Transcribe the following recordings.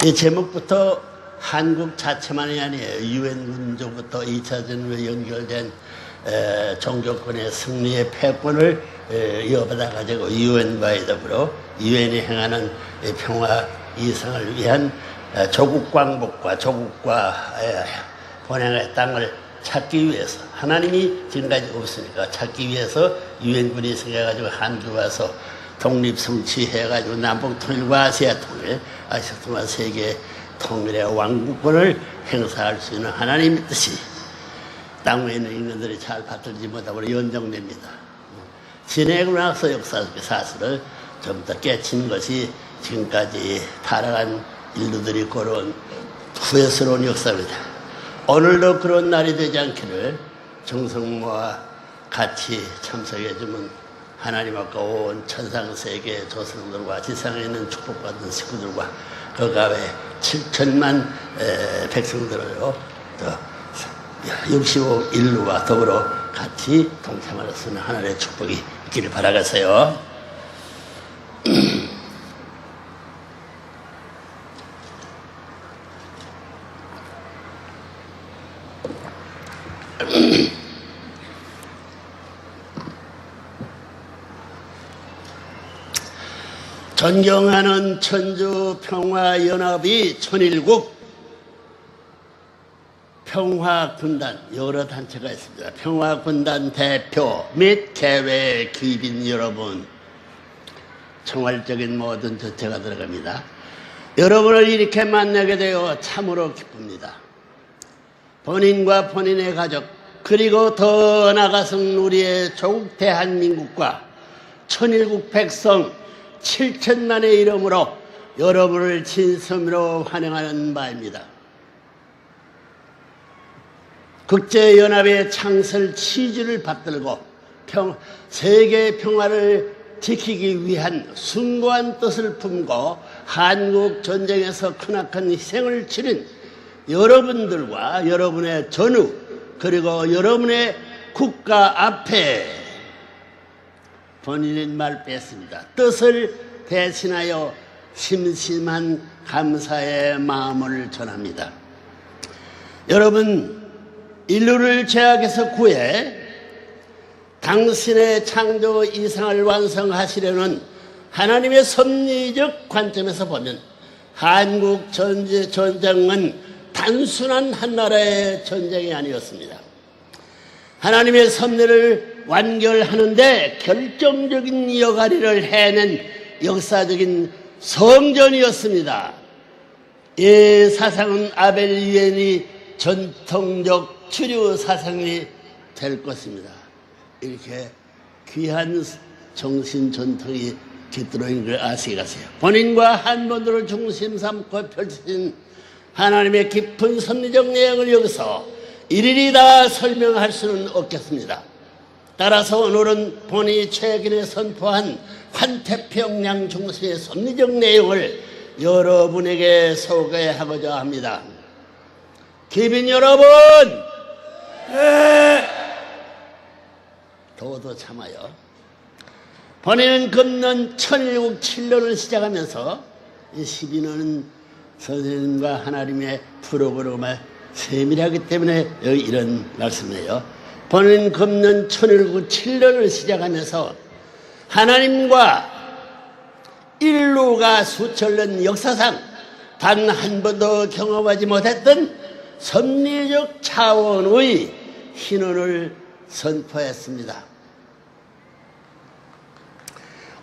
이 제목부터 한국 자체만이 아니에요. 유엔 군조부터 2차 전후에 연결된 종교권의 승리의 패권을 이어받아 가지고 유엔과에 더불어 유엔이 행하는 평화 이상을 위한 조국 광복과 조국과 번영의 땅을 찾기 위해서, 하나님이 지금까지 없으니까 찾기 위해서 유엔군이 생겨가지고 한국 와서 독립 성취해가지고 남북 통일과 아시아 통일, 아시아 통일과 세계 통일의 왕국권을 행사할 수 있는 하나님의 뜻이 땅 위에 있는 인간들이 잘 받들지 못하고 연정됩니다. 지내고 나서 역사 속의 사실을 좀 더 깨친 것이 지금까지 타락한 인류들이 걸어온 후회스러운 역사입니다. 오늘도 그런 날이 되지 않기를 정성모와 같이 참석해주면 하나님 앞과 온 천상세계 조상들과 지상에 있는 축복받은 식구들과 그 가외 7천만 백성들을요, 또 65 인류와 더불어 같이 동참할 수 있는 하나님의 축복이 있기를 바라겠어요. 존경하는 천주평화연합이 천일국 평화군단 여러 단체가 있습니다. 평화군단 대표 및 개외 귀빈 여러분, 총괄적인 모든 조치가 들어갑니다. 여러분을 이렇게 만나게 되어 참으로 기쁩니다. 본인과 본인의 가족, 그리고 더 나아가서는 우리의 조국 대한민국과 천일국 백성 7천만의 이름으로 여러분을 진심으로 환영하는 바입니다. 국제연합의 창설 취지를 받들고 세계 평화를 지키기 위한 숭고한 뜻을 품고 한국 전쟁에서 크나큰 희생을 치른 여러분들과 여러분의 전후, 그리고 여러분의 국가 앞에 본인의 말 뺐습니다. 뜻을 대신하여 심심한 감사의 마음을 전합니다. 여러분, 인류를 죄악에서 구해 당신의 창조 이상을 완성하시려는 하나님의 섭리적 관점에서 보면 한국 전쟁은 단순한 한 나라의 전쟁이 아니었습니다. 하나님의 섭리를 완결하는데 결정적인 역할을 해낸 역사적인 성전이었습니다. 이 사상은 아벨리엔이 전통적 주류 사상이 될 것입니다. 이렇게 귀한 정신 전통이 깃들어있는 걸 아시겠어요? 본인과 한번도를 중심 삼고 펼치신 하나님의 깊은 섭리적 내용을 여기서 일일이 다 설명할 수는 없겠습니다. 따라서 오늘은 본인이 최근에 선포한 환태평양 중심의 섭리적 내용을 여러분에게 소개하고자 합니다. 귀빈 여러분, 더도 참아요. 본인은 금년 천일국 7년을 시작하면서 12년은 선생님과 하나님의 프로그램에 세밀하기 때문에 여기 이런 말씀이에요. 본인 금년 천일국 7년을 시작하면서 하나님과 인류가 수천년 역사상 단 한 번도 경험하지 못했던 섭리적 차원의 신원을 선포했습니다.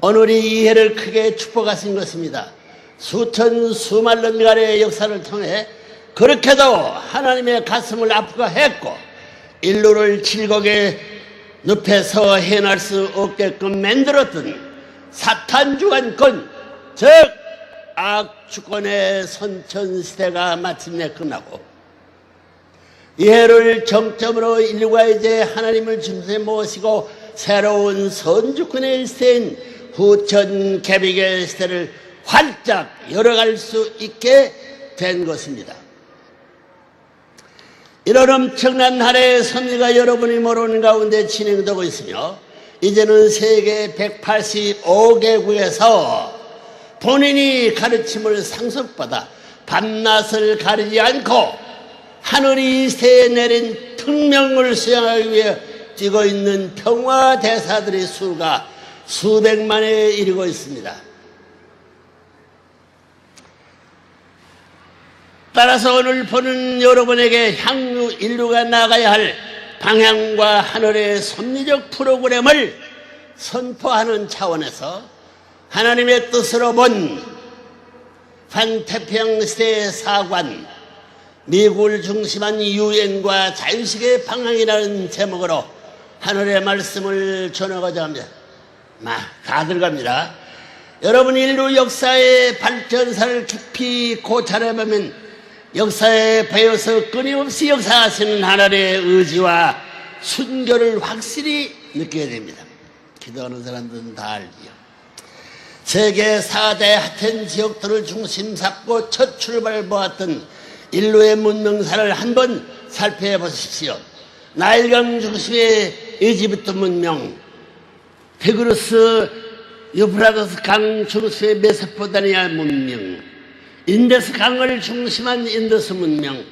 오늘이 이 해를 크게 축복하신 것입니다. 수만 년간의 역사를 통해 그렇게도 하나님의 가슴을 아프게 했고 인류를 즐겁게 늪에서 헤어날 수 없게끔 만들었던 사탄 주관권, 즉 악주권의 선천시대가 마침내 끝나고 이 해를 정점으로 인류가 이제 하나님을 중심에 모시고 새로운 선주권의 시대인 후천 개빅의 시대를 활짝 열어갈 수 있게 된 것입니다. 이런 엄청난 하나의 섭리가 여러분이 모르는 가운데 진행되고 있으며 이제는 세계 185개국에서 본인이 가르침을 상속받아 밤낮을 가리지 않고 하늘이 새에 내린 특명을 수행하기 위해 뛰고 있는 평화대사들의 수가 수백만에 이르고 있습니다. 따라서 오늘 보는 여러분에게 향후 인류가 나가야 할 방향과 하늘의 섭리적 프로그램을 선포하는 차원에서 하나님의 뜻으로 본 반태평양 시대의 사관, 미국을 중심한 유엔과 자유식의 방향이라는 제목으로 하늘의 말씀을 전하고자 합니다. 다 들어갑니다. 여러분, 인류 역사의 발전사를 깊이 고찰해보면 역사에 배워서 끊임없이 역사하시는 하나님의 의지와 순결을 확실히 느끼게 됩니다. 기도하는 사람들은 다 알지요. 세계 4대 핫한 지역들을 중심 잡고 첫 출발을 보았던 인류의 문명사를 한번 살펴보십시오. 나일강 중심의 이집트 문명, 티그리스 유프라테스 강 중심의 메소포타미아 문명, 인더스 강을 중심한 인더스 문명,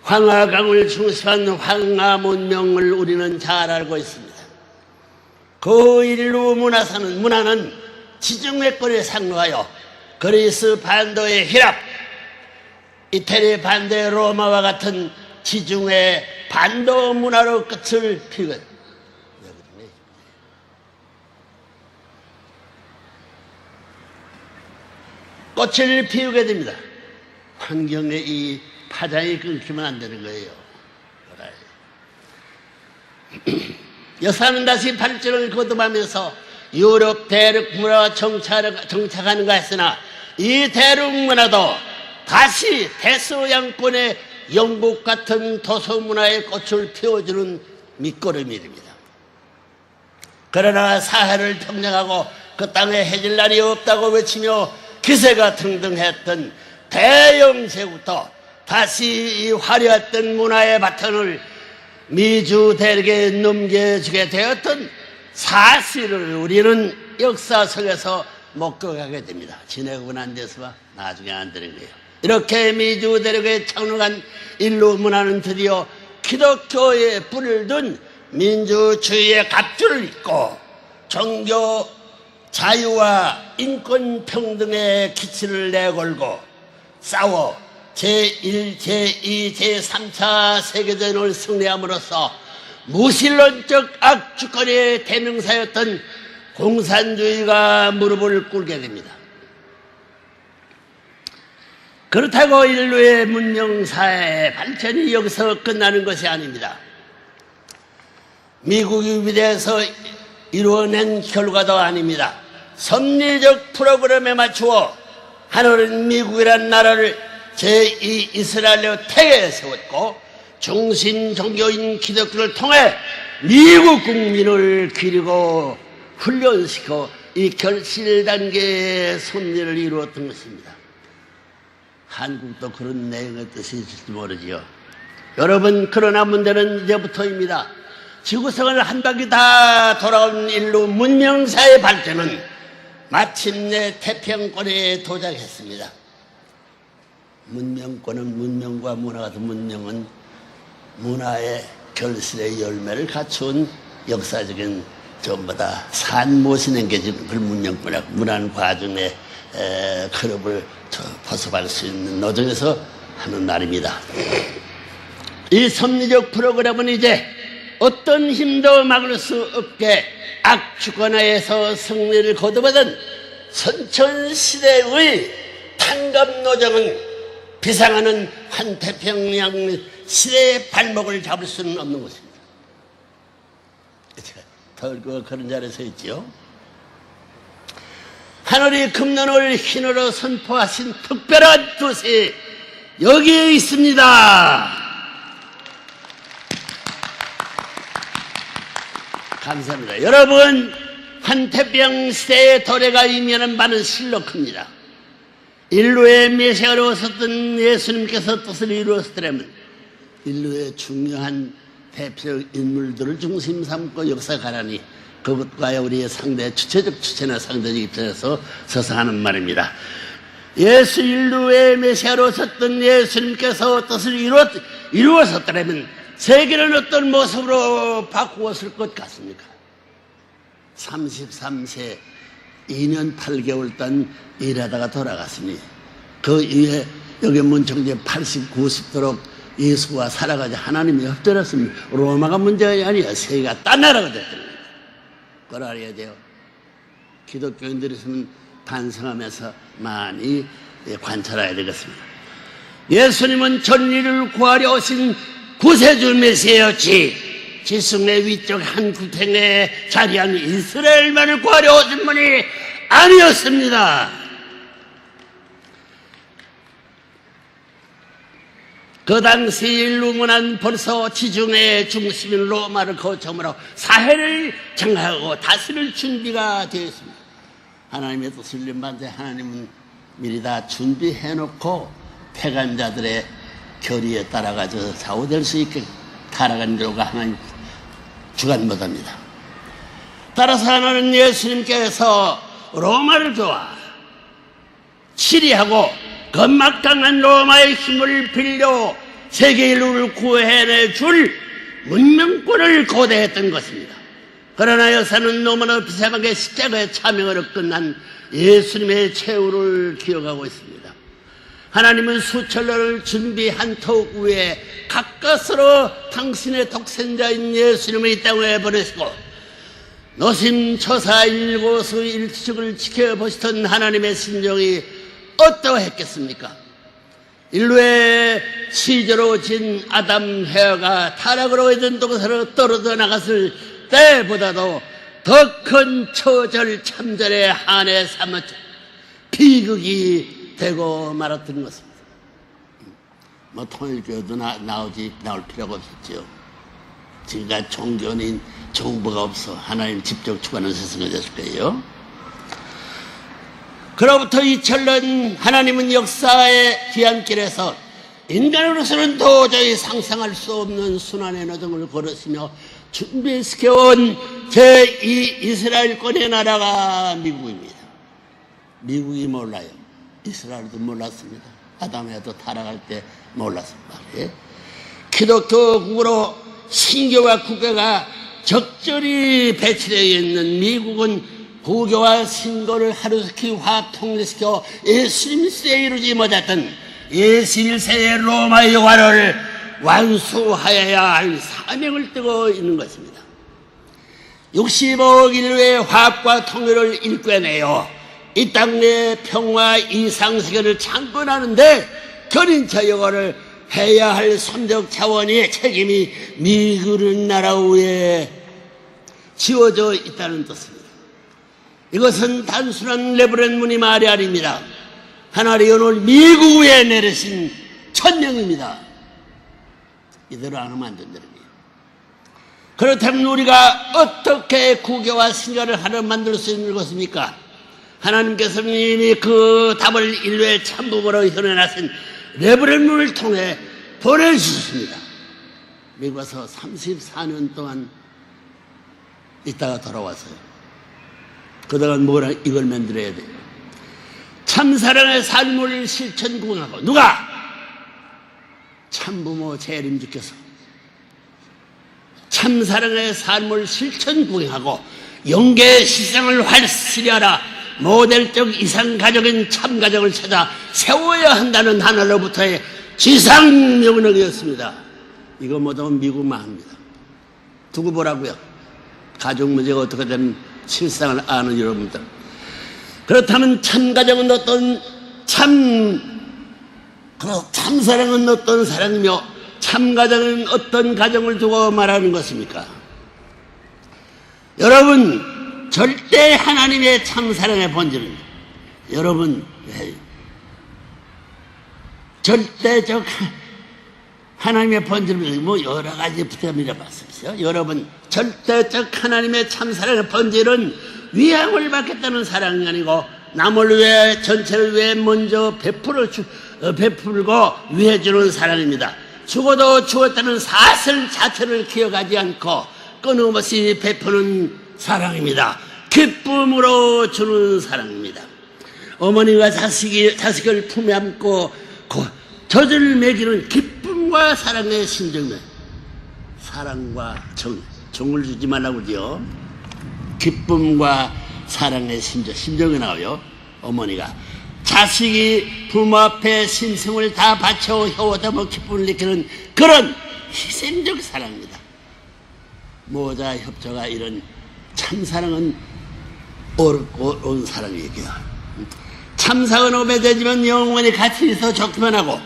황하강을 중심한 황하 문명을 우리는 잘 알고 있습니다. 그 인류 문화는 지중해권에 상로하여 그리스 반도의 히랍, 이태리 반도의 로마와 같은 지중해 반도 문화로 끝을 피우게 꽃을 피우게 됩니다. 환경의 이 파장이 끊기면 안 되는 거예요. 역사는 다시 발전을 거듭하면서 유럽 대륙 문화와 정착하는가 했으나 이 대륙 문화도 다시 대서양권의 영국 같은 도서 문화의 꽃을 피워주는 밑거름이 됩니다. 그러나 사해를 평정하고 그 땅에 해질 날이 없다고 외치며 기세가 등등했던 대영세부터 다시 이 화려했던 문화의 바톤을 미주 대륙에 넘겨주게 되었던 사실을 우리는 역사 속에서 목격하게 됩니다. 지내고 난 데서 나중에 안 되는 거예요. 이렇게 미주 대륙에 착륙한 인류 문화는 드디어 기독교의 뿔을 둔 민주주의의 갑주를 입고 종교 자유와 인권 평등의 기치를 내걸고 싸워 제1, 제2, 제3차 세계대전을 승리함으로써 무신론적 악주권의 대명사였던 공산주의가 무릎을 꿇게 됩니다. 그렇다고 인류의 문명사의 발전이 여기서 끝나는 것이 아닙니다. 미국이 위대해서 이루어낸 결과도 아닙니다. 섭리적 프로그램에 맞추어 하늘은 미국이라는 나라를 제2 이스라엘로 태에 세웠고 중심 종교인 기독교를 통해 미국 국민을 기르고 훈련시켜 이 결실 단계의 섭리를 이루었던 것입니다. 한국도 그런 내용의 뜻이 있을지 모르지요. 여러분, 그러나 문제는 이제부터입니다. 지구상을 한 바퀴 다 돌아온 인류 문명사의 발전은 마침내 태평양권에 도착했습니다. 문명권은 문명과 문화 같은 문명은 문화의 결실의 열매를 갖춘 역사적인 전부 다 산모시는 게 지금 그 문명권이라고 문화는 과정의 그룹을 벗어날 수 있는 노정에서 하는 날입니다. 이 섭리적 프로그램은 이제 어떤 힘도 막을 수 없게 악주권하에서 승리를 거듭하던 선천시대의 탄갑노정은 비상하는 환태평양 시대의 발목을 잡을 수는 없는 것입니다. 덜고 그런 자리에 서 있지요. 하늘이 금년을 흰으로 선포하신 특별한 뜻이 여기에 있습니다. 감사합니다. 여러분, 환태평양 시대의 도래가 이면은 많은 실록입니다. 인류의 메시아로 오셨던 예수님께서 뜻을 이루었더라면 인류의 중요한 대표 인물들을 중심 삼고 역사가라니 그것과 우리의 상대 주체적 주체나 상대적 입장에서 서서 하는 말입니다. 예수 인류의 메시아로 섰던 예수님께서 뜻을 이루었었더라면 세계는 어떤 모습으로 바꾸었을 것 같습니까? 33세 2년 8개월 동안 일하다가 돌아갔으니 그 이후에 여기 문청제 80, 90도록 예수와 살아가지 하나님이 엎드렸습니다. 로마가 문제가 아니라 세계가 딴 나라가 됐다는 거예요. 그걸 알아야 돼요. 기독교인들이 있으면 반성하면서 많이 관찰해야 되겠습니다. 예수님은 전리를 구하려 오신 구세주 메시아였지 지승의 위쪽 한 구탱에 자리한 이스라엘만을 구하려 오신 분이 아니었습니다. 그 당시 인류문화는 벌써 지중해 중심인 로마를 거점으로 사회를 장악하고 다스릴 준비가 되어 있습니다. 하나님의 뜻을 이룬 데 하나님은 미리 다 준비해놓고 패간자들의 결의에 따라가지고 좌우될 수 있게 타락한 결과 하나님 주관 못합니다. 따라서 하나는 예수님께서 로마를 좋아 치리하고 건막강한 로마의 힘을 빌려 세계 인류를 구해내줄 운명권을 고대했던 것입니다. 그러나 여사는 너무나 비참하게 십자가의 차명으로 끝난 예수님의 최후를 기억하고 있습니다. 하나님은 수천년을 준비한 터욱 위에 가까스로 당신의 독생자인 예수님을 이 땅에 보내시고 노심초사 일고수 일축을 지켜보시던 하나님의 심정이 어떠했겠습니까? 인류의 시저로 진 아담 헤어가 타락으로 에덴동산으로 떨어져 나갔을 때보다도 더 큰 처절 참전의 한해 삼아 비극이 되고 말았던 것입니다. 뭐 통일교도 나올 필요가 없었죠. 지금까지 종교는 정보가 없어 하나님 직접 주관하는 세상이 됐을 거예요. 그로부터 2000년 하나님은 역사의 뒤안길에서 인간으로서는 도저히 상상할 수 없는 순환의 노정을 걸으시며 준비시켜온 제2 이스라엘권의 나라가 미국입니다. 미국이 몰라요. 이스라엘도 몰랐습니다. 아담에도 타락할 때 몰랐습니다. 예? 기독교국으로 신교와 국가가 적절히 배치되어 있는 미국은 부교와 신교를 하루시키 화합 통일시켜 예수님 시대에 이루지 못했던 21세의 로마의 영화를 완수하여야 할 사명을 띠고 있는 것입니다. 65억 인류의 화합과 통일을 일궈내어 이 땅의 평화 이상세계를 창건하는데 견인차 영화를 해야 할 선적 차원의 책임이 미국은 나라 위에 지워져 있다는 뜻입니다. 이것은 단순한 레브렌문의 말이 아닙니다. 하나님이 오늘 미국 위에 내리신 천명입니다. 이대로 안 하면 안 된다는 거예요. 그렇다면 우리가 어떻게 국교와 신교를 하나 만들 수 있는 것입니까? 하나님께서는 이미 그 답을 인류의 참부모로 현해하신 레브렌문을 통해 보내주셨습니다. 미국에서 34년 동안 있다가 돌아왔어요. 그동안 뭐라 이걸 만들어야 돼요. 참사랑의 삶을 실천 구하고 누가? 참부모 재림주께서 참사랑의 삶을 실천 구하고 영계의 실상을 활시려라 모델적 이상가족인 참가족을 찾아 세워야 한다는 하늘로부터의 지상명령이었습니다. 이거 모두 미국만 합니다. 두고 보라고요. 가족 문제가 어떻게 되는 실상을 아는 여러분들. 그렇다면 참가정은 어떤 참사랑은 어떤 사랑이며 참가정은 어떤 가정을 두고 말하는 것입니까? 여러분, 절대 하나님의 참사랑의 본질은 여러분 절대적 하나님의 본질은 뭐 여러 가지 부담이라 봤어요. 여러분, 절대적 하나님의 참사랑의 본질은 위함을 받겠다는 사랑이 아니고 남을 위해 전체를 위해 먼저 베풀고 위해주는 사랑입니다. 죽어도 죽었다는 사슬 자체를 기억하지 않고 끊임없이 베푸는 사랑입니다. 기쁨으로 주는 사랑입니다. 어머니가 자식을 품에 안고 젖을 먹이는 기쁨과 사랑의 심정은 사랑과 정을 주지 말라고 그러죠. 기쁨과 사랑의 심정이 나와요. 어머니가 자식이 부모 앞에 심성을 다 바쳐 효도하며 기쁨을 느끼는 그런 희생적 사랑입니다. 모자 협조가 이런 참사랑은 옳은 사랑이고요. 참사가 오래되지만 영원히 같이 있어 좋기만 하고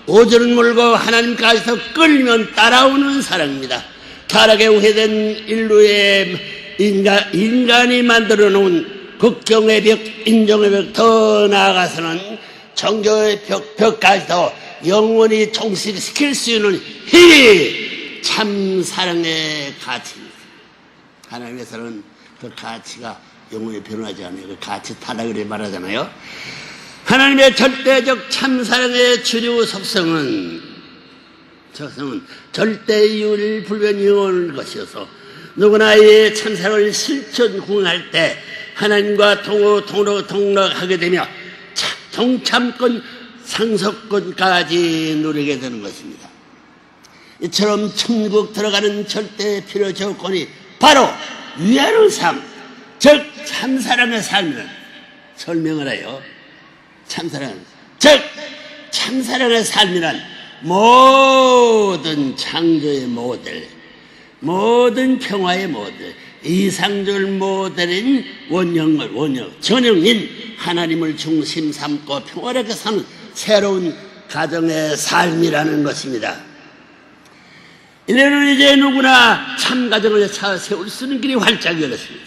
오줌을 물고 하나님까지서 끌면 따라오는 사랑입니다. 타락에 우회된 인류의 인간이 만들어 놓은 국경의 벽, 인종의 벽, 더 나아가서는 종교의 벽까지도 영원히 종식시킬 수 있는 힘이 참 사랑의 가치입니다. 하나님께서는 그 가치가 영원히 변하지 않아요. 그 가치 타락을 말하잖아요. 하나님의 절대적 참사랑의 주류 속성은 절대이율 불변이온 것이어서 누구나 이 참사랑을 실천 구행할 때 하나님과 동락하게 되며 동참권 상속권까지 누리게 되는 것입니다. 이처럼 천국 들어가는 절대 필요 조건이 바로 위하는 삶, 즉 참사랑의 삶을 설명을 해요. 참사랑의 삶이란 모든 창조의 모델, 모든 평화의 모델, 이상적 모델인 전형인 하나님을 중심 삼고 평화롭게 사는 새로운 가정의 삶이라는 것입니다. 이래는 이제 누구나 참 가정을 세울 수 있는 길이 활짝 열렸습니다.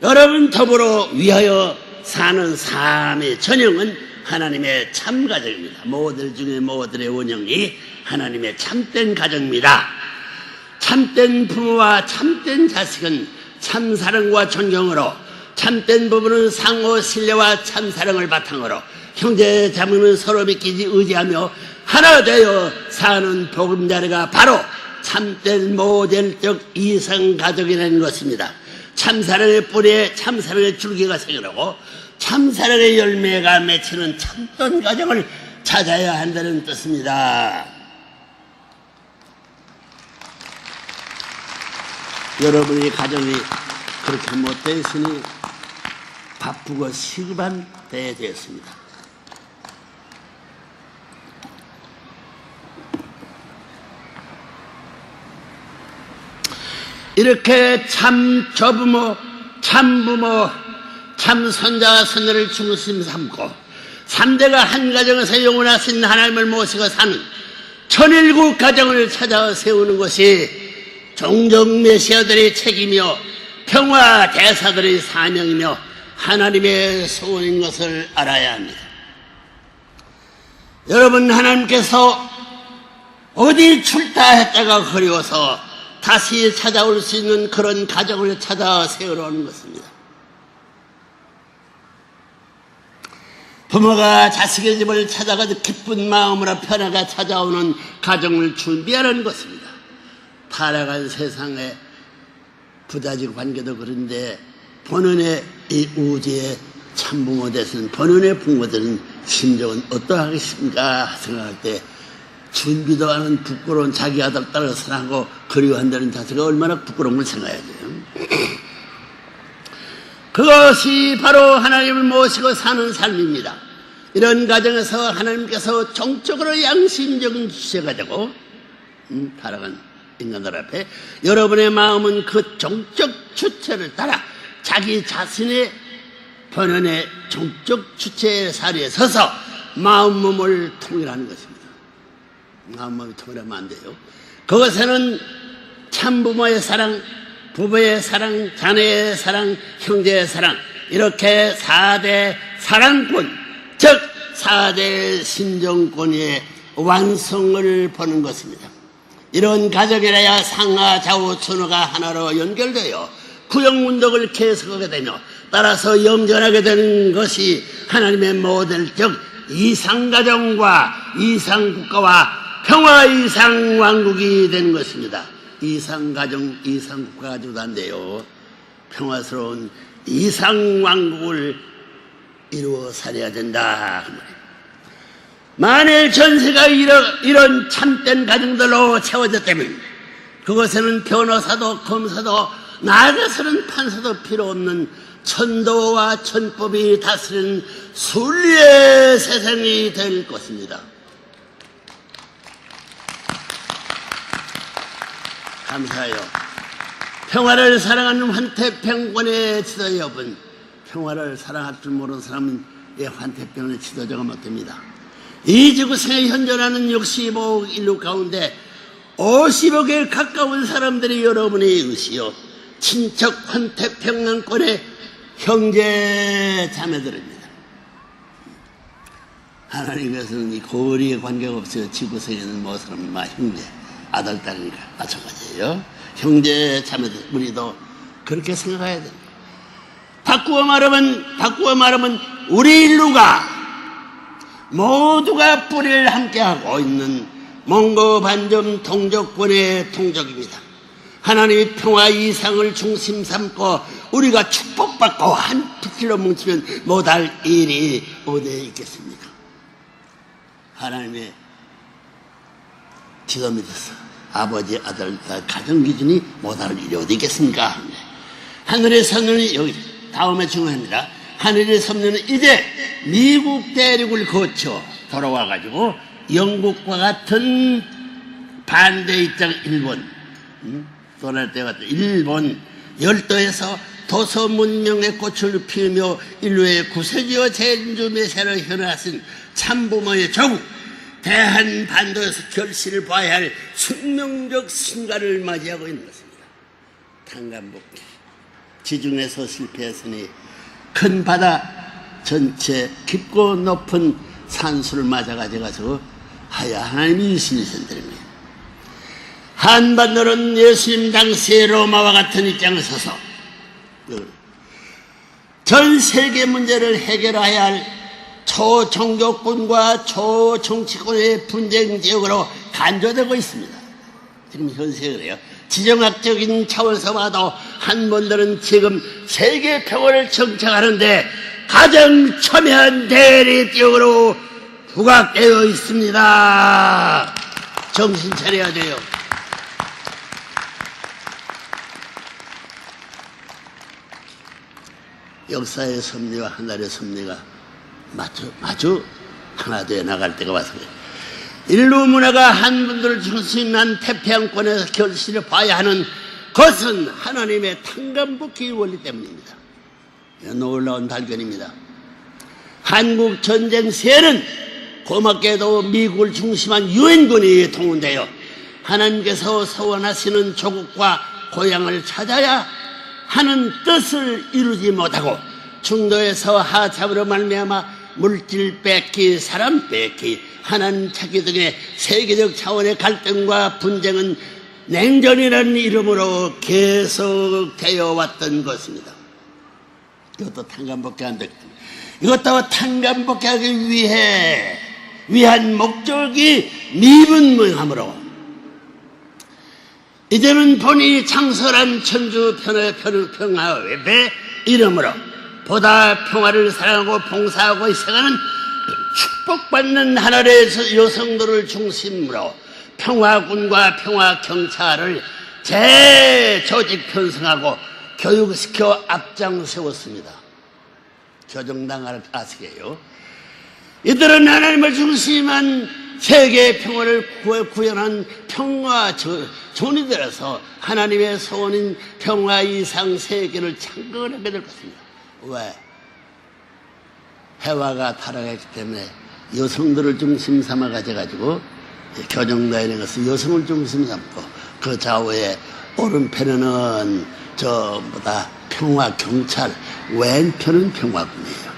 여러분 더불어 위하여 사는 삶의 전형은 하나님의 참 가정입니다. 모델 중에 모델의 원형이 하나님의 참된 가정입니다. 참된 부모와 참된 자식은 참사랑과 존경으로, 참된 부부는 상호 신뢰와 참사랑을 바탕으로, 형제 자매는 서로 믿기지 의지하며 하나 되어 사는 보금자리가 바로 참된 모델적 이상가족이라는 것입니다. 참사랑의 뿌리에 참사랑의 줄기가 생겨나고 참사랑의 열매가 맺히는 참된 가정을 찾아야 한다는 뜻입니다. 여러분의 가정이 그렇게 못되어 있으니 바쁘고 시급한 때에 되었습니다. 이렇게 참 조부모, 참부모, 참손자와 손녀를 중심 삼고 3대가 한 가정에서 영원하신 하나님을 모시고 사는 천일국 가정을 찾아 세우는 것이 종종 메시아들의 책임이며 평화 대사들의 사명이며 하나님의 소원인 것을 알아야 합니다. 여러분, 하나님께서 어디 출타했다가 그리워서 다시 찾아올 수 있는 그런 가정을 찾아 세우려는 것입니다. 부모가 자식의 집을 찾아가서 기쁜 마음으로 편하게 찾아오는 가정을 준비하는 것입니다. 타락한 세상의 부자직 관계도 그런데 본연의 이 우주의 참부모 되시는 본연의 부모들은 심정은 어떠하겠습니까? 생각할 때 준비도 않은 부끄러운 자기 아들 딸을 사랑하고 그리워한다는 자체가 얼마나 부끄러운 걸 생각해야 돼요. 그것이 바로 하나님을 모시고 사는 삶입니다. 이런 가정에서 하나님께서 정적으로 양심적인 주체가 되고 타락한 인간들 앞에 여러분의 마음은 그 정적 주체를 따라 자기 자신의 본연의 정적 주체의 자리에 서서 마음 몸을 통일하는 것입니다. 마음 몸을 통일하면 안 돼요. 그것에는 참부모의 사랑, 부부의 사랑, 자녀의 사랑, 형제의 사랑, 이렇게 4대 사랑권, 즉 4대 신정권의 완성을 보는 것입니다. 이런 가정이라야 상하 좌우 천호가 하나로 연결되어 구역문덕을 계속하게 되며 따라서 영전하게 되는 것이 하나님의 모델적 이상가정과 이상국가와 평화 이상왕국이 되는 것입니다. 이상가정, 이상국가 가지고도 안 돼요. 평화스러운 이상왕국을 이루어 살아야 된다. 만일 전세가 이런 참된 가정들로 채워졌다면 그것에는 변호사도 검사도 나아가서는 판사도 필요 없는 천도와 천법이 다스리는 순리의 세상이 될 것입니다. 감사해요. 평화를 사랑하는 환태평권의 지도 여러분, 평화를 사랑할 줄 모르는 사람은 이 환태평의 지도자가 못됩니다. 이 지구상에 현존하는 65억 인류 가운데 50억에 가까운 사람들이 여러분의 의시요 친척 환태평양권의 형제 자매들입니다. 하나님께서는 이 고리에 관계가 없어요. 지구상에는 뭐 사람은 막 형제, 아들, 딸이니까 마찬가지예요. 형제 자매들, 우리도 그렇게 생각해야 됩니다. 바꾸어 말하면 우리 인류가 모두가 뿌리를 함께하고 있는 몽고 반점 동족권의 동족입니다. 하나님의 평화 이상을 중심 삼고 우리가 축복받고 한 피틀로 뭉치면 못할 일이 어디에 있겠습니까? 하나님의 지도 밑에서 아버지, 아들, 가정 기준이 못할 일이 어디 있겠습니까? 하늘의 선언이 여기 다음에 중요합니다. 하늘의 선언은 이제 미국 대륙을 거쳐 돌아와가지고 영국과 같은 반대 입장 일본, 떠날 때 같은 일본 열도에서 도서 문명의 꽃을 피우며 인류의 구세주와 제주 매세를 현하신 참부모의 조국 대한반도에서 결실을 봐야 할 숙명적 신가를 맞이하고 있는 것입니다. 탄간복기 지중해에서 실패했으니 큰 바다 전체 깊고 높은 산수를 맞아가지고 하야 하나님이 이신이신 드립니다. 한반도는 예수님 당시의 로마와 같은 입장을 서서 전 세계 문제를 해결해야 할 초종교권과 초정치권의 분쟁 지역으로 간주되고 있습니다. 지금 현세에 그래요. 지정학적인 차원에서 봐도 한반도는 지금 세계 평화를 정착하는데 가장 첨예한 대립 지역으로 부각되어 있습니다. 정신 차려야 돼요. 역사의 섭리와 하늘의 섭리가 마주 하나 되어 나갈 때가 와서 그래요. 인류 문화가 한분들을 중심한 태평양권에서 결실을 봐야 하는 것은 하나님의 탄간복기 원리 때문입니다. 놀라운 발견입니다. 한국 전쟁 세는 고맙게도 미국을 중심한 유엔군이 동원되어 하나님께서 소원하시는 조국과 고향을 찾아야 하는 뜻을 이루지 못하고 중도에서 하차으로 말미암아 물질 뺏기, 사람 뺏기, 하나님 찾기 등의 세계적 차원의 갈등과 분쟁은 냉전이라는 이름으로 계속되어 왔던 것입니다. 이것도 탄간복귀 안 되거든요. 이것도 탄간복귀하기 위한 목적이 미분명하므로 이제는 본인이 창설한 천주 평화협의 이름으로 보다 평화를 사랑하고 봉사하고 희생하는 축복받는 하늘의 여성들을 중심으로 평화군과 평화경찰을 재조직 편성하고 교육시켜 앞장 세웠습니다. 교정당을 아시게요. 이들은 하나님을 중심한 세계 평화를 구현한 평화 존이 되어서 하나님의 소원인 평화 이상 세계를 창건하게 될 것입니다. 왜? 해화가 타락했기 때문에 여성들을 중심 삼아 가지고 교정당에 가서 여성을 중심 삼고 그 좌우에 오른편에는 전부 다 평화경찰, 왼편은 평화군이에요.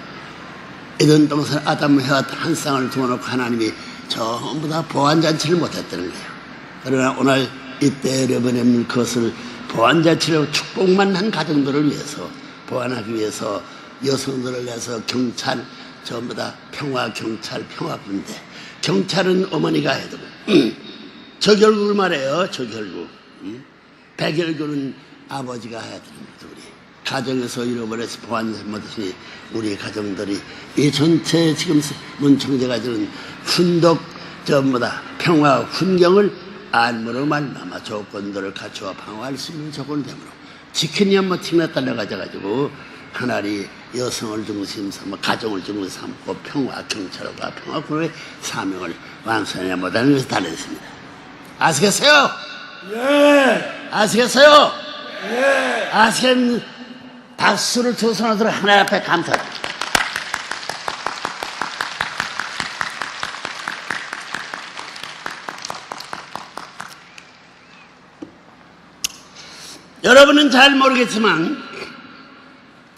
이런 동산 아담 해와 한 쌍을 두어놓고 하나님이 전부 다 보안잔치를 못했다는 거예요. 그러나 오늘 이때 여러분의 그것을 보안잔치로 축복만 한 가정들을 위해서 보완하기 위해서 여성들을 위해서 경찰 전부 다 평화경찰, 평화군대. 경찰은 어머니가 해야 되고 저결국을 말해요. 저결국. 백열국은 아버지가 해야 되는 거죠. 우리 가정에서 잃어버려서 보완못하시 우리 가정들이 이 전체 지금 문청제가 주는 훈덕 평화 훈경을 안무로 말미암아 조건들을 갖추어 방어할 수 있는 조건을 되므로 지키니 한번 팀에 딸려가져가지고 하나님 여성을 중심 삼아 가정을 중심 삼고 평화 경찰과 평화군의 사명을 완수하냐 못하는 것을 달렸습니다. 아시겠어요? 예. 아시겠어요? 예. 아시겠는 박수를 두 손으로 들어 하나님 앞에 감사합니다. 여러분은 잘 모르겠지만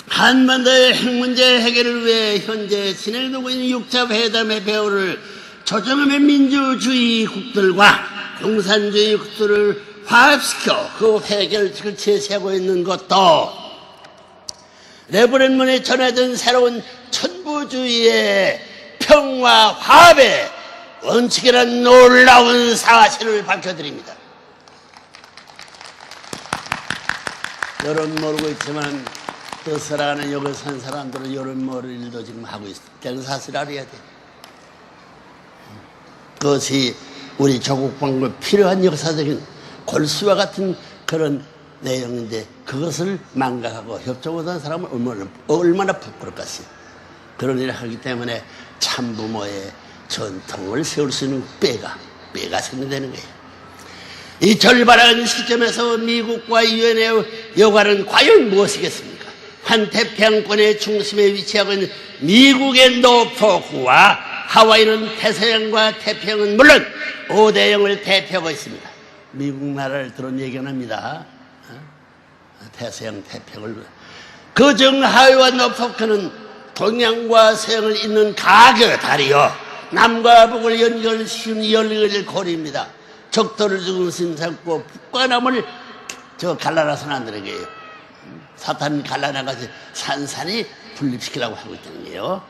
한반도의 핵 문제 해결을 위해 현재 진행되고 있는 6차 회담의 배후를 조정함의 민주주의 국들과 공산주의 국들을 화합시켜 그 해결책을 제시하고 있는 것도 레브런문에 전해진 새로운 천부주의의 평화 화합의 원칙이라는 놀라운 사실을 밝혀드립니다. 여러분 모르고 있지만 뜻을 아는 여기 산 사람들은 이런 일도 지금 하고 있다는 사실을 알아야 돼. 그것이 우리 조국 방법에 필요한 역사적인 골수와 같은 그런 내용인데 그것을 망각하고 협조 못한 사람은 얼마나 부끄럽겠어요. 그런 일을 하기 때문에 참부모의 전통을 세울 수 있는 뼈가 생겨되는 거예요. 이 절박한 시점에서 미국과 유엔의 여과는 과연 무엇이겠습니까? 환태평양권의 중심에 위치하고 있는 미국의 노포크와 하와이는 태서양과 태평양은 물론 5대양을 대표하고 있습니다. 미국 나라를 들은 얘기는 합니다. 태서양, 태평양을. 그중 하와이와 노포크는 동양과 서양을 잇는 가교 다리요 남과 북을 연결시키는 열릴 고리입니다. 적도를 중심 삼고 북과 남을 갈라놔서는 안 되는 거예요. 사탄 갈라놔가지고 산산이 분립시키려고 하고 있다는 거예요.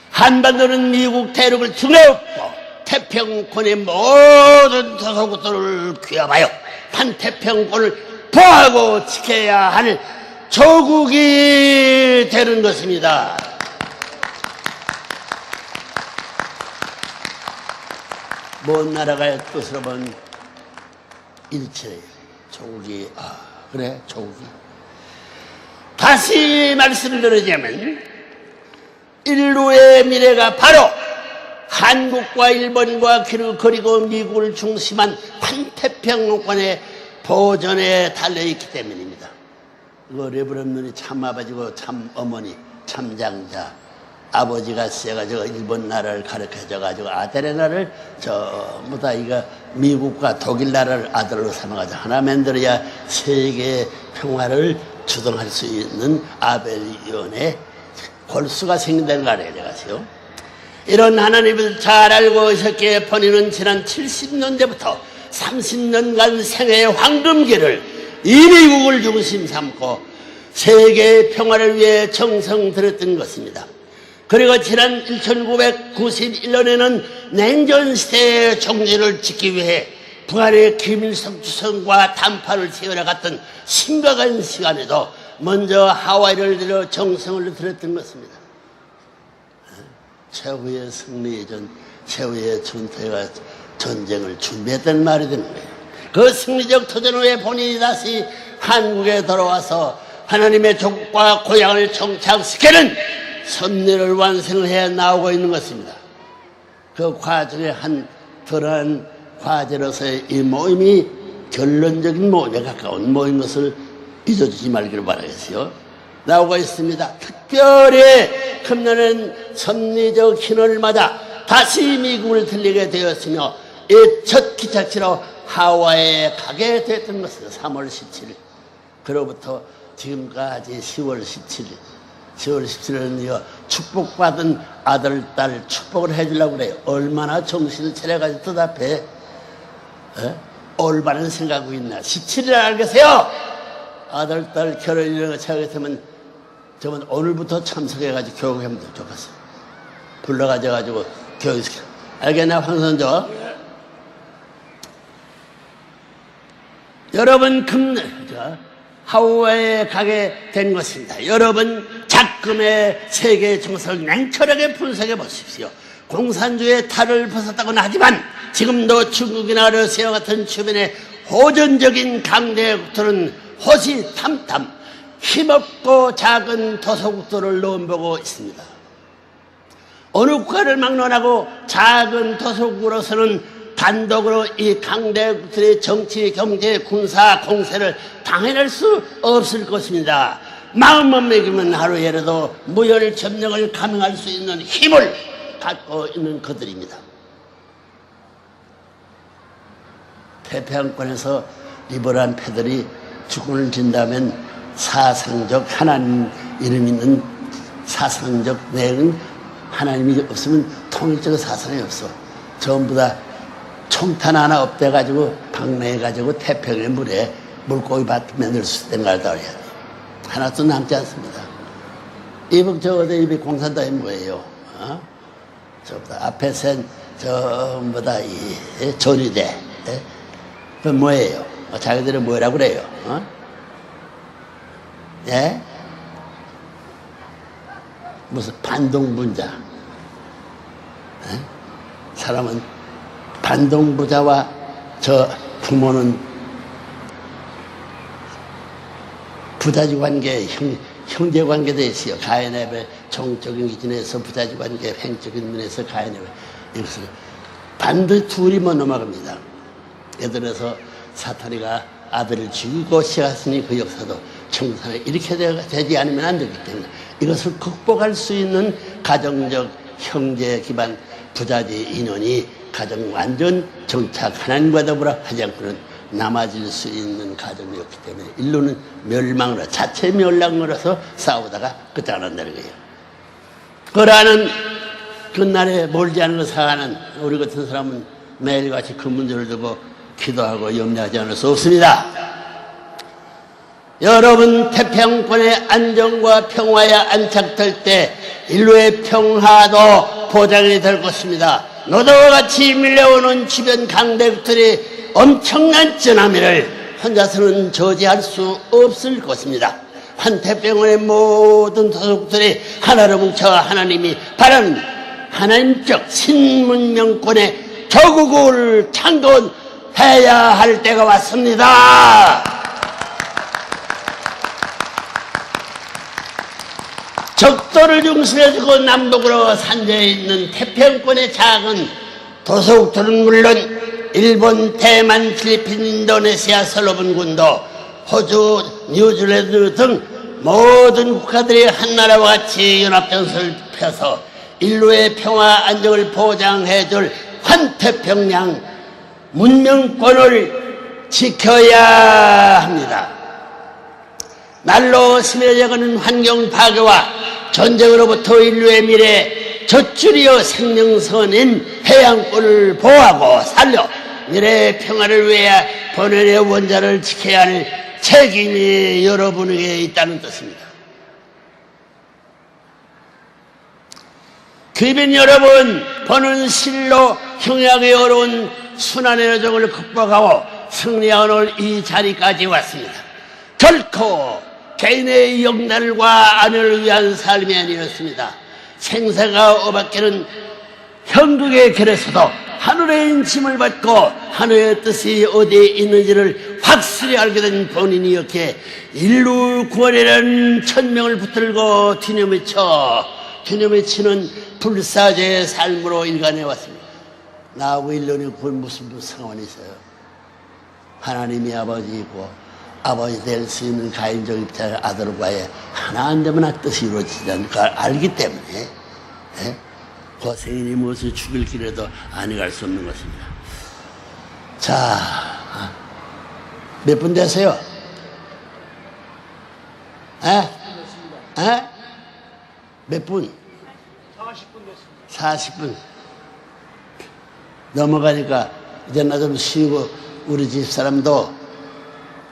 한반도는 미국 대륙을 등에업고 태평양권의 모든 소속국들을 귀합하여 판태평양권을 보호하고 지켜야 할 조국이 되는 것입니다. 먼 나라가 뜻으로 보면 일체예요. 조국이 그래 조국이. 다시 말씀을 드리자면 인류의 미래가 바로 한국과 일본과 그리고 미국을 중심한 환태평양권의 보존에 달려있기 때문입니다. 그 레브런문이 참 아버지고 참 어머니 참장자 아버지가 세가지고 일본 나라를 가르쳐줘가지고 아들의 나라를 전부 다 이거 미국과 독일 나라를 아들로 삼아가지고 하나 만들어야 세계 평화를 주동할 수 있는 아벨위원회 골수가 생긴다는 거 알아야 돼가지고 이런 하나님을 잘 알고 있었기에 본인은 지난 70년대부터 30년간 생애의 황금기를 이 미국을 중심 삼고 세계의 평화를 위해 정성 들였던 것입니다. 그리고 지난 1991년에는 냉전시대의 종지를 짓기 위해 북한의 김일성 주석과 담판을 치열해갔던 심각한 시간에도 먼저 하와이를 들여 정성을 들였던 것입니다. 최후의 승리의 최후의 전투가 전쟁을 준비했던 말이 되는 거예요. 그 승리적 도전 후에 본인이 다시 한국에 돌아와서 하나님의 조국과 고향을 정착시키는 섭리를 완성해 나오고 있는 것입니다. 그 과정의 한 그러한 과제로서의 이 모임이 결론적인 모임에 가까운 모임 것을 잊어주지 말기를 바라겠어요. 나오고 있습니다. 특별히 금년은 섭리적 희년을 맞아 다시 미국을 들리게 되었으며 이 첫 기차치로 하와이에 가게 됐던 것입니다. 3월 17일. 그로부터 지금까지 10월 17일. 10월 17일은 축복받은 아들, 딸 축복을 해주려고 그래요. 얼마나 정신을 차려가지고 대답해. 올바른 생각하고 있나. 17일 알겠어요? 아들, 딸 결혼 이런 거 생각했으면 저번 오늘부터 참석해가지고 교육하면 좋겠어요. 불러가지고 교육시켜. 알겠나, 황선조? 여러분, 하와이에 가게 된 것입니다. 여러분, 작금의 세계 정서를 냉철하게 분석해 보십시오. 공산주의의 탈을 벗었다고는 하지만 지금도 중국이나 러시아 같은 주변의 호전적인 강대국들은 호시탐탐 힘없고 작은 도서국들을 넘보고 있습니다. 어느 국가를 막론하고 작은 도서국으로서는 단독으로 이 강대국들의 정치, 경제, 군사 공세를 당해낼 수 없을 것입니다. 마음만 먹이면 하루에라도 무혈 점령을 감행할 수 있는 힘을 갖고 있는 그들입니다. 태평양권에서 리버럴한 패들이 주권을 진다면 사상적 하나님 이름 있는 사상적 내용은 하나님이 없으면 통일적 사상이 없어. 전부 다 총탄 하나 없대가지고 방내해가지고 태평양 물에 물고기 밭 만들 수 있는 걸 알아야 돼. 하나도 남지 않습니다. 이북 저어대 입이 공산당이 뭐예요? 저보다 앞에 센 전부다 이 조리대. 그 뭐예요? 자기들은 뭐라고 그래요? 예? 무슨 반동분자. 사람은 반동부자와 저 부모는 부자지 관계, 형제 관계도 있어요. 가인앱의 정적인 기준에서 부자지 관계, 횡적인 면에서 가인앱. 이것을 반드시 둘이 못 넘어갑니다. 예를 들어서 사탄이가 아들을 죽이고 시작했으니 그 역사도 청산에 이렇게 되지 않으면 안 되기 때문에 이것을 극복할 수 있는 가정적 형제 기반 부자지 인연이 가정 완전 정착 하나님과 더불어 하지 않고는 남아질 수 있는 가정이었기 때문에 인류는 멸망으로 자체 멸망으로서 싸우다가 끝장난다는 거예요. 그러한 그날에 멀지 않은 사는 우리 같은 사람은 매일같이 그 문제를 두고 기도하고 염려하지 않을 수 없습니다. 여러분, 태평양권의 안정과 평화에 안착될 때 인류의 평화도 보장이 될 것입니다. 노도와 같이 밀려오는 주변 강대국들이 엄청난 쓰나미를 혼자서는 저지할 수 없을 것입니다. 환태평양의 모든 도국들이 하나로 뭉쳐 하나님이 바른 하나님적 신문명권의 조국을 창건해야 할 때가 왔습니다. 적도를 중심해주고 남북으로 산재해 있는 태평양권의 작은 도서국들은 물론 일본, 대만, 필리핀, 인도네시아, 솔로몬군도 호주, 뉴질랜드 등 모든 국가들이 한나라와 같이 연합전선을 펴서 인류의 평화 안정을 보장해줄 환태평양 문명권을 지켜야 합니다. 날로 심해져가는 환경 파괴와 전쟁으로부터 인류의 미래 젖줄이어 생명선인 해양권을 보호하고 살려 미래의 평화를 위해 본연의 원자를 지켜야 할 책임이 여러분에게 있다는 뜻입니다. 귀빈 여러분, 보는 실로 형하기 어려운 순환의 여정을 극복하고 승리하는 오늘 이 자리까지 왔습니다. 결코 개인의 영달과 안위를 위한 삶이 아니었습니다. 생사가 오박기는 형국의 길에서도 하늘의 인침을 받고 하늘의 뜻이 어디에 있는지를 확실히 알게 된 본인이었기에 인류 구원이라는 천명을 붙들고 뒤념에치는 불사제의 삶으로 일관해 왔습니다. 나하고 인류는 그건 무슨 상관이 있어요? 하나님이 아버지이고 아버지 될 수 있는 가인적 입장의 아들과의 하나 안 되면 뜻이 이루어지지 않는 걸 알기 때문에 고생이니 무엇을 죽일 길에도 아니 갈 수 없는 것입니다. 자, 몇 분 되세요? 몇 분? 40분 됐습니다. 40분. 넘어가니까 이제 나 좀 쉬고 우리 집사람도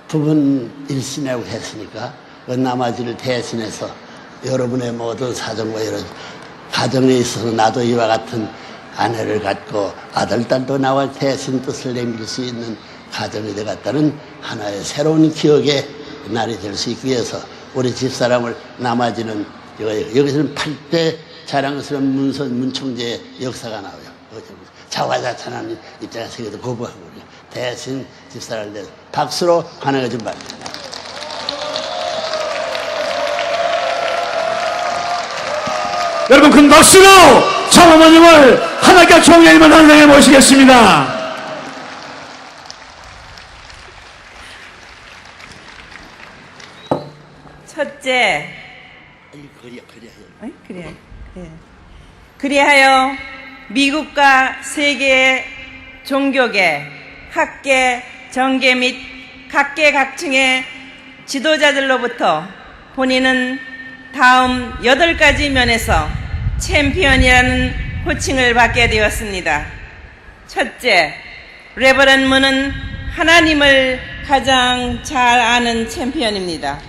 부분 일신이라고 했으니까 그 나머지를 대신해서 여러분의 모든 사정과 여러 가정에 있어서 나도 이와 같은 아내를 갖고 아들, 딸도 나와 대신 뜻을 남길 수 있는 가정이 되었다는 하나의 새로운 기억에 날이 될 수 있기 위해서 우리 집사람을 남아지는 여기서는 8대 자랑스러운 문총재의 역사가 나와요. 자화자찬하는 입장에서 세계도 거부하고 대신 집사람을 내서 박수로 환영해 준 바입니다. 여러분 큰 박수로 장어머님을 하나님께 총회의만 한상에 모시겠습니다. 첫째, 그리하여 미국과 세계의 종교계, 학계, 정계 및 각계각층의 지도자들로부터 본인은 다음 8가지 면에서 챔피언이라는 호칭을 받게 되었습니다. 첫째, 레버런 문은 하나님을 가장 잘 아는 챔피언입니다.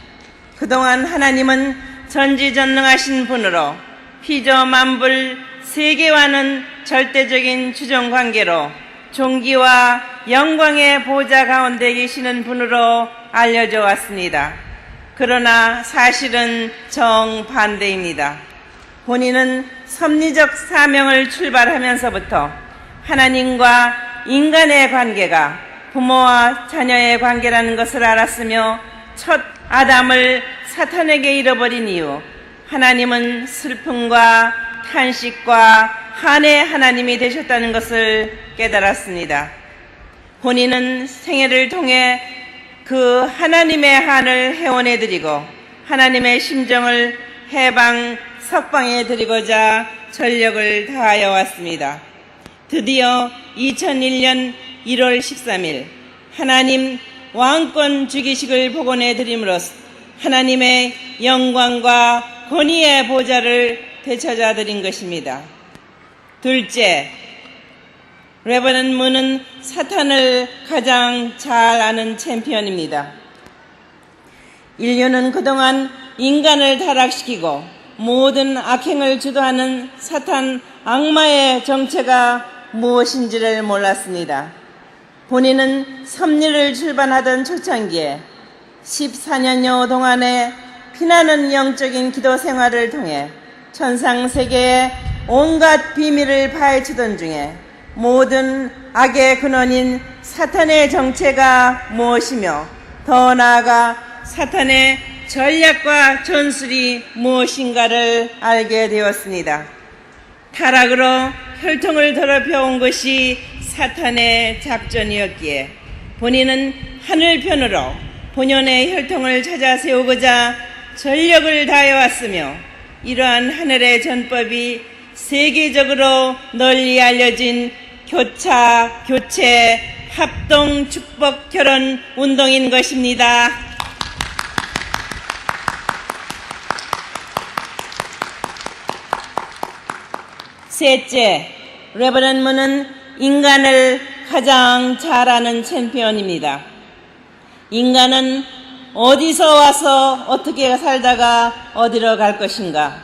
그동안 하나님은 전지전능하신 분으로 피조만물 세계와는 절대적인 주종관계로 존귀와 영광의 보좌 가운데 계시는 분으로 알려져 왔습니다. 그러나 사실은 정반대입니다. 본인은 섭리적 사명을 출발하면서부터 하나님과 인간의 관계가 부모와 자녀의 관계라는 것을 알았으며 첫 아담을 사탄에게 잃어버린 이후 하나님은 슬픔과 탄식과 한의 하나님이 되셨다는 것을 깨달았습니다. 본인은 생애를 통해 그 하나님의 한을 회원해드리고 하나님의 심정을 해방, 석방해드리고자 전력을 다하여 왔습니다. 드디어 2001년 1월 13일 하나님 왕권 주기식을 복원해드림으로써 하나님의 영광과 권위의 보좌를 되찾아드린 것입니다. 둘째, 레버넌 문은 사탄을 가장 잘 아는 챔피언입니다. 인류는 그동안 인간을 타락시키고 모든 악행을 주도하는 사탄 악마의 정체가 무엇인지를 몰랐습니다. 본인은 섭리를 출발하던 초창기에 14년여 동안의 피나는 영적인 기도 생활을 통해 천상세계의 온갖 비밀을 파헤치던 중에 모든 악의 근원인 사탄의 정체가 무엇이며 더 나아가 사탄의 전략과 전술이 무엇인가를 알게 되었습니다. 타락으로 혈통을 더럽혀온 것이 사탄의 작전이었기에 본인은 하늘편으로 본연의 혈통을 찾아 세우고자 전력을 다해왔으며 이러한 하늘의 전법이 세계적으로 널리 알려진 교차, 교체, 합동, 축복, 결혼 운동인 것입니다. 셋째, 레버넌 문은 인간을 가장 잘 아는 챔피언입니다. 인간은 어디서 와서 어떻게 살다가 어디로 갈 것인가?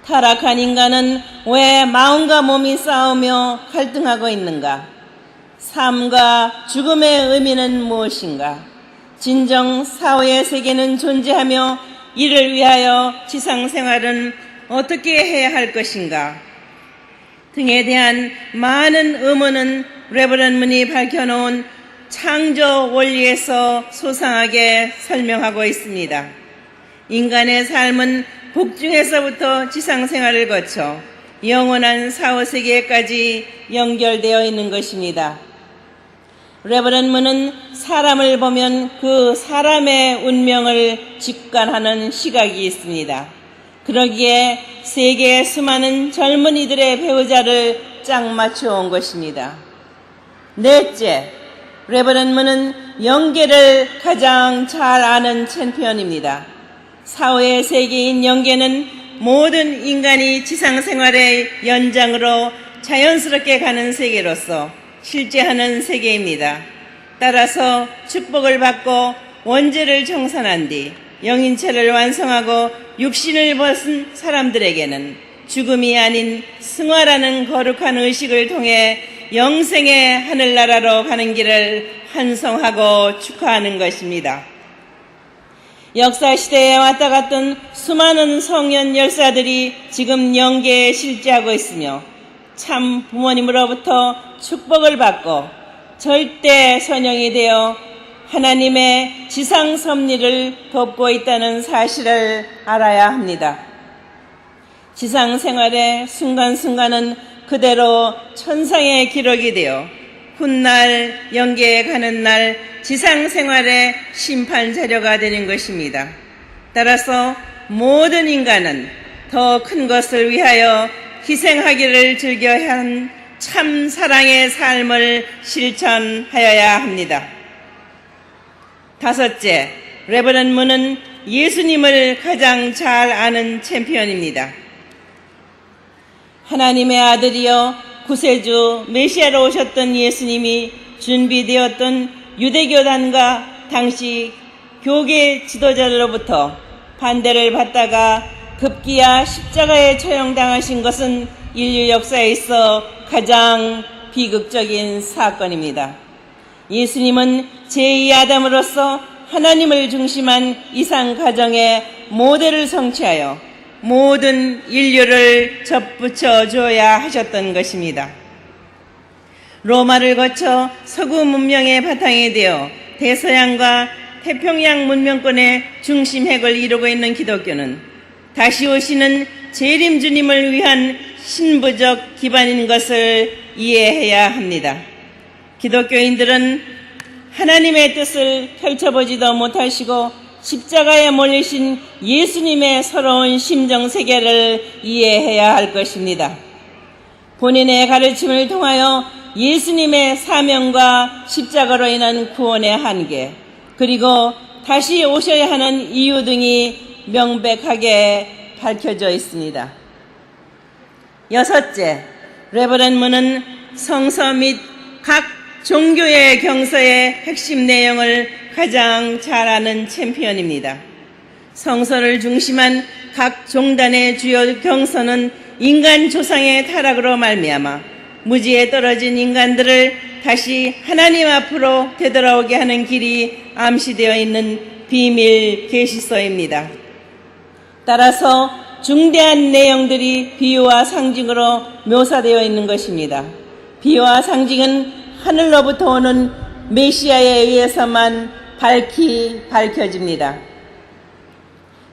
타락한 인간은 왜 마음과 몸이 싸우며 갈등하고 있는가? 삶과 죽음의 의미는 무엇인가? 진정 사회의 세계는 존재하며 이를 위하여 지상생활은 어떻게 해야 할 것인가? 등에 대한 많은 의문은 레버넌 문이 밝혀놓은 창조 원리에서 소상하게 설명하고 있습니다. 인간의 삶은 복중에서부터 지상생활을 거쳐 영원한 사후세계까지 연결되어 있는 것입니다. 레버넌 문은 사람을 보면 그 사람의 운명을 직관하는 시각이 있습니다. 그러기에 세계의 수많은 젊은이들의 배우자를 짝 맞춰 온 것입니다. 넷째, 레버넌 문은 영계를 가장 잘 아는 챔피언입니다. 사후의 세계인 영계는 모든 인간이 지상생활의 연장으로 자연스럽게 가는 세계로서 실제하는 세계입니다. 따라서 축복을 받고 원죄를 청산한 뒤 영인체를 완성하고 육신을 벗은 사람들에게는 죽음이 아닌 승화라는 거룩한 의식을 통해 영생의 하늘나라로 가는 길을 환송하고 축하하는 것입니다. 역사시대에 왔다 갔던 수많은 성년 열사들이 지금 영계에 실제하고 있으며 참 부모님으로부터 축복을 받고 절대 선영이 되어 하나님의 지상 섭리를 돕고 있다는 사실을 알아야 합니다. 지상 생활의 순간순간은 그대로 천상의 기록이 되어 훗날 영계에 가는 날 지상 생활의 심판 자료가 되는 것입니다. 따라서 모든 인간은 더 큰 것을 위하여 희생하기를 즐겨야 한 참 사랑의 삶을 실천하여야 합니다. 다섯째, 레버넌드 문은 예수님을 가장 잘 아는 챔피언입니다. 하나님의 아들이여 구세주 메시아로 오셨던 예수님이 준비되었던 유대교단과 당시 교계 지도자들로부터 반대를 받다가 급기야 십자가에 처형당하신 것은 인류 역사에 있어 가장 비극적인 사건입니다. 예수님은 제2 아담으로서 하나님을 중심한 이상 가정의 모델을 성취하여 모든 인류를 접붙여 줘야 하셨던 것입니다. 로마를 거쳐 서구 문명의 바탕이 되어 대서양과 태평양 문명권의 중심핵을 이루고 있는 기독교는 다시 오시는 재림 주님을 위한 신부적 기반인 것을 이해해야 합니다. 기독교인들은 하나님의 뜻을 펼쳐보지도 못하시고 십자가에 몰리신 예수님의 서러운 심정세계를 이해해야 할 것입니다. 본인의 가르침을 통하여 예수님의 사명과 십자가로 인한 구원의 한계, 그리고 다시 오셔야 하는 이유 등이 명백하게 밝혀져 있습니다. 여섯째, 레버넌드 문은 성서 및 각 종교의 경서의 핵심 내용을 가장 잘 아는 챔피언입니다. 성서를 중심한 각 종단의 주요 경서는 인간 조상의 타락으로 말미암아 무지에 떨어진 인간들을 다시 하나님 앞으로 되돌아오게 하는 길이 암시되어 있는 비밀 계시서입니다. 따라서 중대한 내용들이 비유와 상징으로 묘사되어 있는 것입니다. 비유와 상징은 하늘로부터 오는 메시아에 의해서만 밝혀집니다.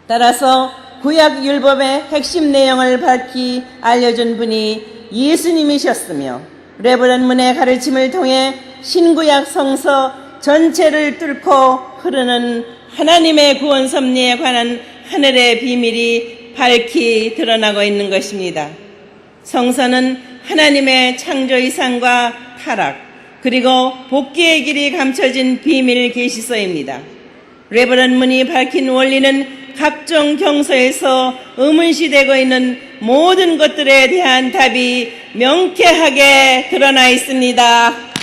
따라서 구약 율법의 핵심 내용을 밝히 알려준 분이 예수님이셨으며 레버넌드 문의 가르침을 통해 신구약 성서 전체를 뚫고 흐르는 하나님의 구원 섭리에 관한 하늘의 비밀이 밝히 드러나고 있는 것입니다. 성서는 하나님의 창조 이상과 타락, 그리고 복귀의 길이 감춰진 비밀 계시서입니다. 레버넌드 문이 밝힌 원리는 각종 경서에서 의문시되고 있는 모든 것들에 대한 답이 명쾌하게 드러나 있습니다.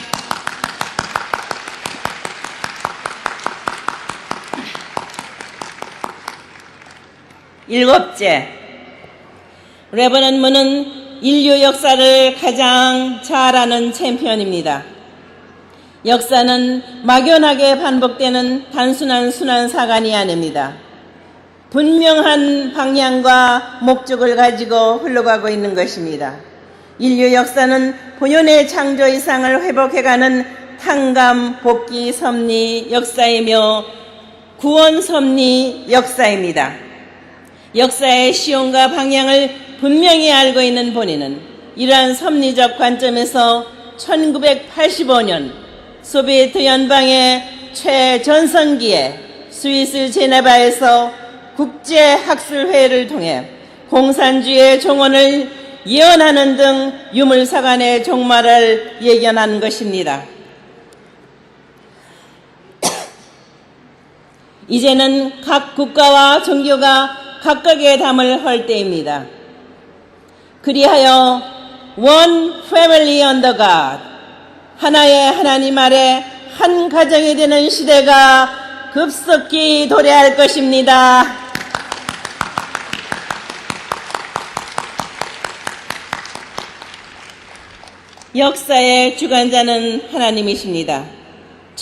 일곱째, 레버넌드 문은 인류 역사를 가장 잘 아는 챔피언입니다. 역사는 막연하게 반복되는 단순한 순환사관이 아닙니다. 분명한 방향과 목적을 가지고 흘러가고 있는 것입니다. 인류 역사는 본연의 창조 이상을 회복해가는 탕감 복귀 섭리 역사이며 구원 섭리 역사입니다. 역사의 시온과 방향을 분명히 알고 있는 본인은 이러한 섭리적 관점에서 1985년 소비에트 연방의 최전성기에 스위스 제네바에서 국제학술회의를 통해 공산주의의 종언을 예언하는 등 유물사관의 종말을 예견한 것입니다. 이제는 각 국가와 종교가 각각의 담을 헐 때입니다. 그리하여 One Family Under God, 하나의 하나님 아래 한 가정이 되는 시대가 급속히 도래할 것입니다. 역사의 주관자는 하나님이십니다.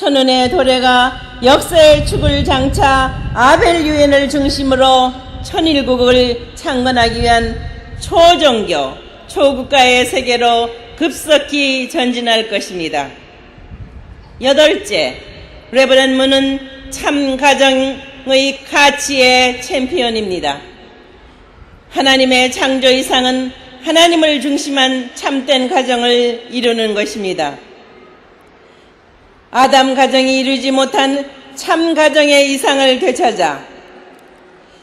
천운의 도래가 역사의 축을 장차 아벨 유엔을 중심으로 천일국을 창건하기 위한 초종교, 초국가의 세계로 급속히 전진할 것입니다. 여덟째, 레버넌 문은 참 가정의 가치의 챔피언입니다. 하나님의 창조 이상은 하나님을 중심한 참된 가정을 이루는 것입니다. 아담 가정이 이루지 못한 참 가정의 이상을 되찾아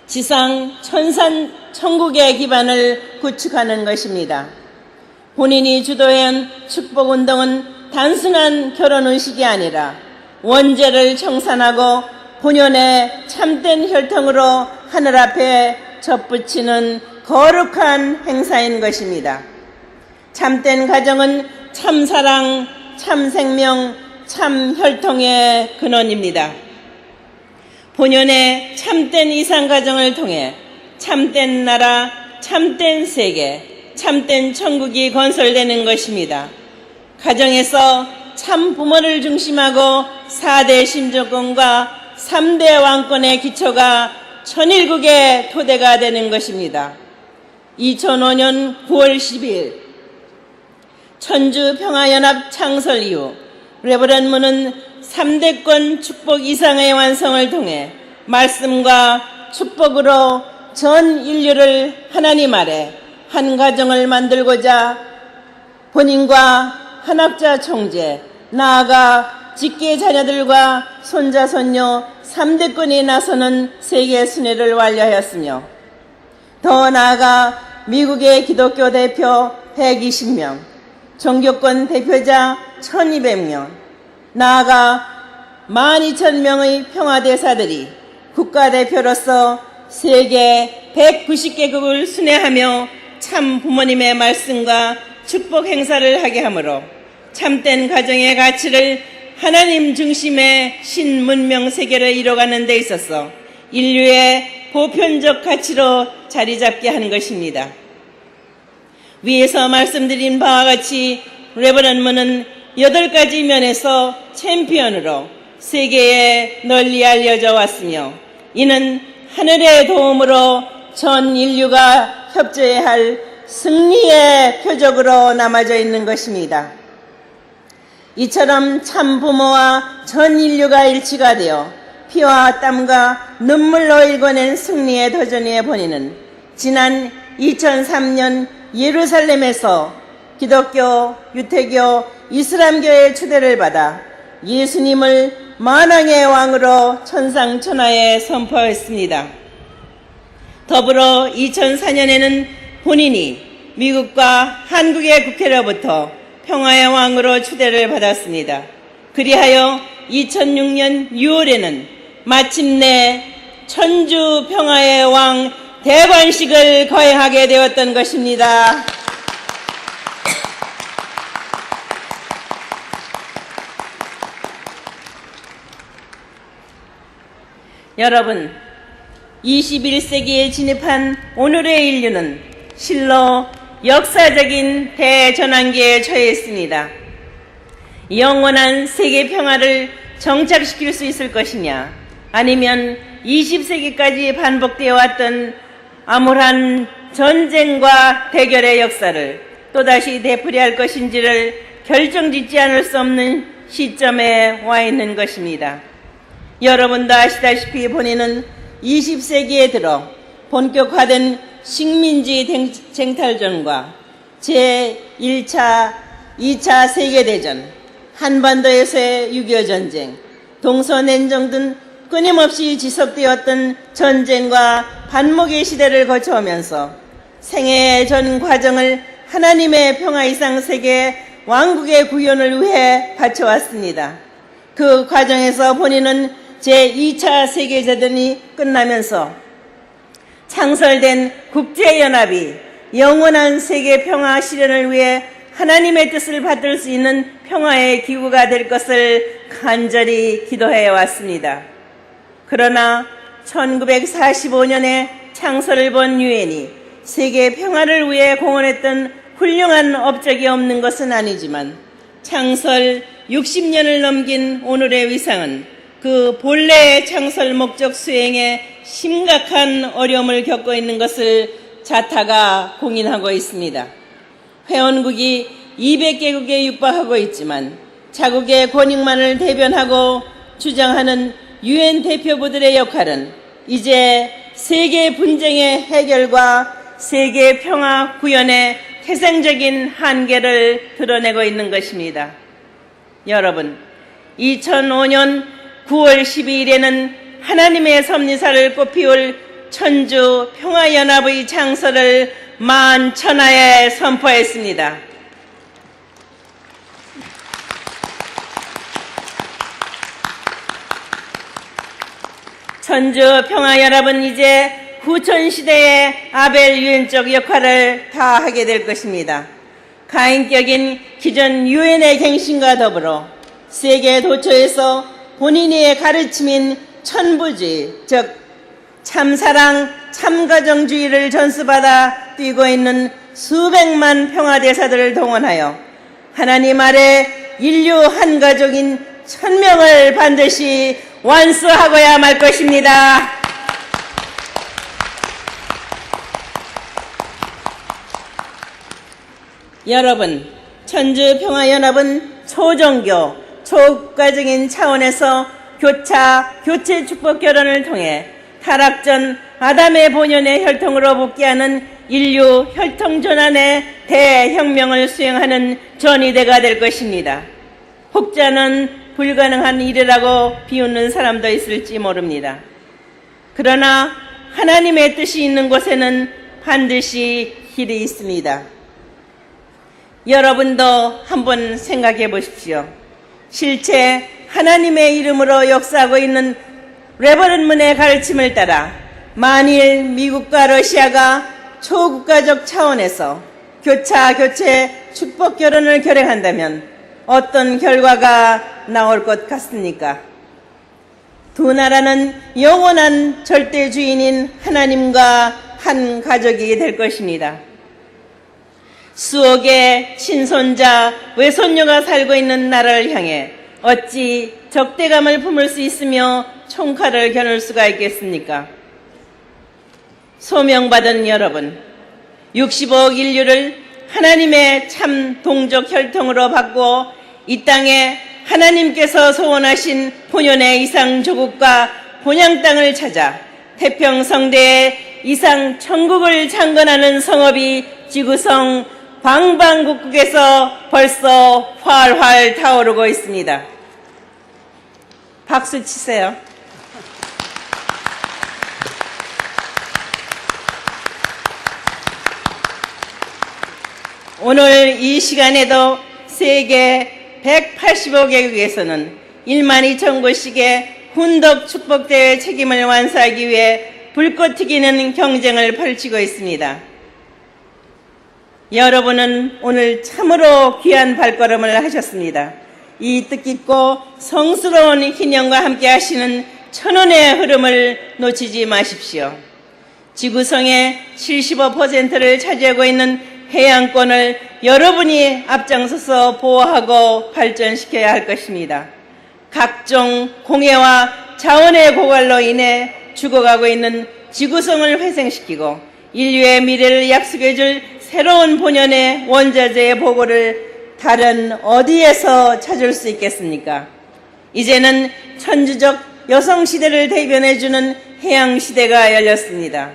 지상 천산 천국의 기반을 구축하는 것입니다. 본인이 주도한 축복운동은 단순한 결혼의식이 아니라 원죄를 청산하고 본연의 참된 혈통으로 하늘 앞에 접붙이는 거룩한 행사인 것입니다. 참된 가정은 참사랑, 참생명, 참혈통의 근원입니다. 본연의 참된 이상가정을 통해 참된 나라, 참된 세계, 참된 천국이 건설되는 것입니다. 가정에서 참 부모를 중심하고 4대 신조권과 3대 왕권의 기초가 천일국의 토대가 되는 것입니다. 2005년 9월 12일 천주평화연합 창설 이후 레버넌 문은 3대권 축복 이상의 완성을 통해 말씀과 축복으로 전 인류를 하나님 아래 한 가정을 만들고자 본인과 한학자 총재, 나아가 직계 자녀들과 손자, 손녀 3대권이 나서는 세계 순회를 완료하였으며 더 나아가 미국의 기독교 대표 120명, 종교권 대표자 1200명, 나아가 12,000명의 평화대사들이 국가대표로서 세계 190개국을 순회하며 참 부모님의 말씀과 축복 행사를 하게 하므로 참된 가정의 가치를 하나님 중심의 신문명 세계를 이뤄가는 데 있어서 인류의 보편적 가치로 자리 잡게 하는 것입니다. 위에서 말씀드린 바와 같이 레버넌 문은 8가지 면에서 챔피언으로 세계에 널리 알려져 왔으며 이는 하늘의 도움으로 전 인류가 협조해야 할 승리의 표적으로 남아져 있는 것입니다. 이처럼 참 부모와 전 인류가 일치가 되어 피와 땀과 눈물로 일궈낸 승리의 도전의 본인은 지난 2003년 예루살렘에서 기독교, 유태교, 이슬람교의 추대를 받아 예수님을 만왕의 왕으로 천상천하에 선포했습니다. 더불어 2004년에는 본인이 미국과 한국의 국회로부터 평화의 왕으로 추대를 받았습니다. 그리하여 2006년 6월에는 마침내 천주 평화의 왕 대관식을 거행하게 되었던 것입니다. 여러분, 21세기에 진입한 오늘의 인류는 실로 역사적인 대전환기에 처해 있습니다. 영원한 세계 평화를 정착시킬 수 있을 것이냐, 아니면 20세기까지 반복되어 왔던 암울한 전쟁과 대결의 역사를 또다시 되풀이할 것인지를 결정짓지 않을 수 없는 시점에 와 있는 것입니다. 여러분도 아시다시피 본인은 20세기에 들어 본격화된 식민지 쟁탈전과 제1차, 2차 세계대전, 한반도에서의 6.25 전쟁, 동서냉전 등 끊임없이 지속되었던 전쟁과 반목의 시대를 거쳐오면서 생애의 전 과정을 하나님의 평화 이상 세계 왕국의 구현을 위해 바쳐왔습니다. 그 과정에서 본인은 제2차 세계대전이 끝나면서 창설된 국제연합이 영원한 세계 평화 실현을 위해 하나님의 뜻을 받들 수 있는 평화의 기구가 될 것을 간절히 기도해 왔습니다. 그러나 1945년에 창설을 본 유엔이 세계 평화를 위해 공헌했던 훌륭한 업적이 없는 것은 아니지만 창설 60년을 넘긴 오늘의 위상은 그 본래의 창설 목적 수행에 심각한 어려움을 겪고 있는 것을 자타가 공인하고 있습니다. 회원국이 200개국에 육박하고 있지만 자국의 권익만을 대변하고 주장하는 유엔 대표부들의 역할은 이제 세계 분쟁의 해결과 세계 평화 구현의 태생적인 한계를 드러내고 있는 것입니다. 여러분, 2005년 9월 12일에는 하나님의 섭리사를 꽃피울 천주 평화연합의 창설을 만천하에 선포했습니다. 천주 평화연합은 이제 후천시대의 아벨 유엔적 역할을 다하게 될 것입니다. 가인격인 기존 유엔의 갱신과 더불어 세계 도처에서 본인의 가르침인 천부주의, 즉 참사랑, 참가정주의를 전수받아 뛰고 있는 수백만 평화대사들을 동원하여 하나님 아래 인류 한 가족인 1000명을 반드시 완수하고야 말 것입니다. 여러분, 천주평화연합은 초종교, 초국가적인 차원에서 교체 축복 결혼을 통해 타락전 아담의 본연의 혈통으로 복귀하는 인류 혈통 전환의 대혁명을 수행하는 전이대가 될 것입니다. 혹자는 불가능한 일이라고 비웃는 사람도 있을지 모릅니다. 그러나 하나님의 뜻이 있는 곳에는 반드시 길이 있습니다. 여러분도 한번 생각해 보십시오. 실제 하나님의 이름으로 역사하고 있는 레버런문의 가르침을 따라 만일 미국과 러시아가 초국가적 차원에서 교체 축복 결혼을 결행한다면 어떤 결과가 나올 것 같습니까? 두 나라는 영원한 절대주인인 하나님과 한 가족이 될 것입니다. 수억의 친손자, 외손녀가 살고 있는 나라를 향해 어찌 적대감을 품을 수 있으며 총칼을 겨눌 수가 있겠습니까? 소명받은 여러분, 65억 인류를 하나님의 참 동족 혈통으로 바꾸어 이 땅에 하나님께서 소원하신 본연의 이상 조국과 본향 땅을 찾아 태평성대의 이상 천국을 창건하는 성업이 지구성 방방곡곡에서 벌써 활활 타오르고 있습니다. 박수 치세요. 오늘 이 시간에도 세계 185개국에서는 12,000곳씩의 훈덕 축복대회 책임을 완수하기 위해 불꽃 튀기는 경쟁을 펼치고 있습니다. 여러분은 오늘 참으로 귀한 발걸음을 하셨습니다. 이 뜻깊고 성스러운 희년과 함께 하시는 천운의 흐름을 놓치지 마십시오. 지구성의 75%를 차지하고 있는 해양권을 여러분이 앞장서서 보호하고 발전시켜야 할 것입니다. 각종 공해와 자원의 고갈로 인해 죽어가고 있는 지구성을 회생시키고 인류의 미래를 약속해줄 새로운 본연의 원자재의 보고를 다른 어디에서 찾을 수 있겠습니까? 이제는 천주적 여성시대를 대변해주는 해양시대가 열렸습니다.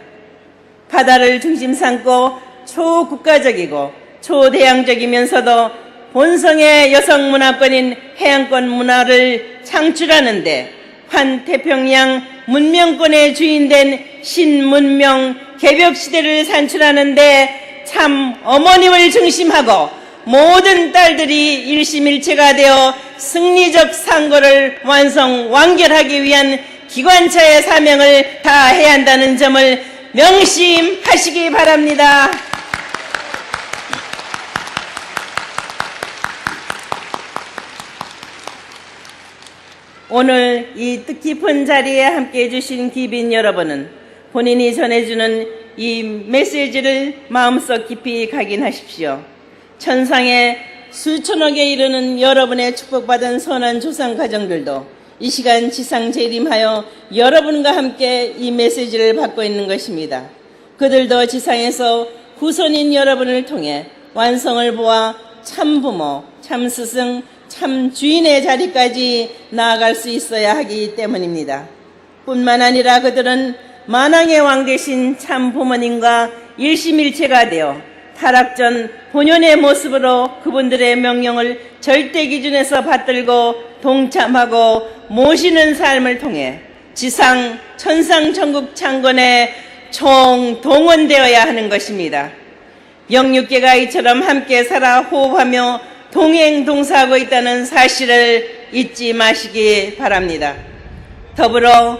바다를 중심 삼고 초국가적이고 초대양적이면서도 본성의 여성 문화권인 해양권 문화를 창출하는데 환태평양 문명권의 주인된 신문명 개벽시대를 산출하는데 참 어머님을 중심하고 모든 딸들이 일심일체가 되어 승리적 상고를 완결하기 위한 기관차의 사명을 다해야 한다는 점을 명심하시기 바랍니다. 오늘 이 뜻깊은 자리에 함께해 주신 귀빈 여러분은 본인이 전해주는 이 메시지를 마음속 깊이 각인하십시오. 천상의 수천억에 이르는 여러분의 축복받은 선한 조상 가정들도 이 시간 지상 재림하여 여러분과 함께 이 메시지를 받고 있는 것입니다. 그들도 지상에서 후손인 여러분을 통해 완성을 보아 참 부모, 참 스승, 참 주인의 자리까지 나아갈 수 있어야 하기 때문입니다. 뿐만 아니라 그들은 만왕의 왕 되신 참 부모님과 일심일체가 되어 타락 전 본연의 모습으로 그분들의 명령을 절대 기준에서 받들고 동참하고 모시는 삶을 통해 지상 천상 천국 창건에 총동원되어야 하는 것입니다. 영육계가 이처럼 함께 살아 호흡하며 동행 동사하고 있다는 사실을 잊지 마시기 바랍니다. 더불어